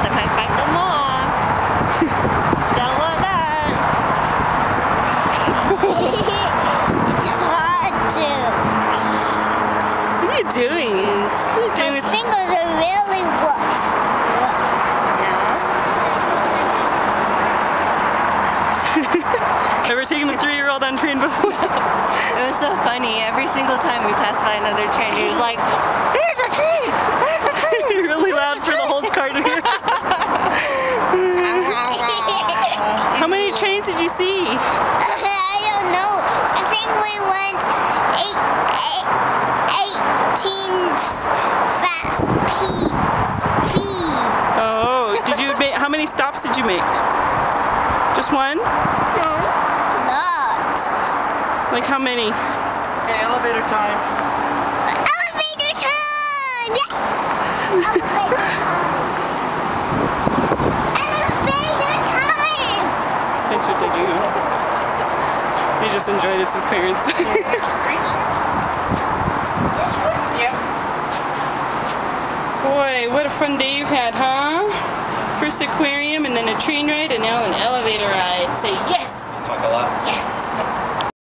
sometimes bite them off. Don't want that. It's hard to. What are you doing? What are you doing? My fingers are really rough. Ever taken a 3-year-old on train before? It was so funny. Every single time we passed by another train, he was like, "There's a train! There's a train!" Really loud for the whole car to hear. How many trains did you see? I don't know. I think we went 18 fast speed. Oh, did you make? How many stops did you make? Just one? No, not. Like how many? Okay, elevator time. Elevator time! Yes! Elevator time! Thanks for taking him. He just enjoyed it as his parents. Boy, what a fun day you've had, huh? First aquarium and then a train ride and now an elevator ride. Say yes! Talk a lot. Yes!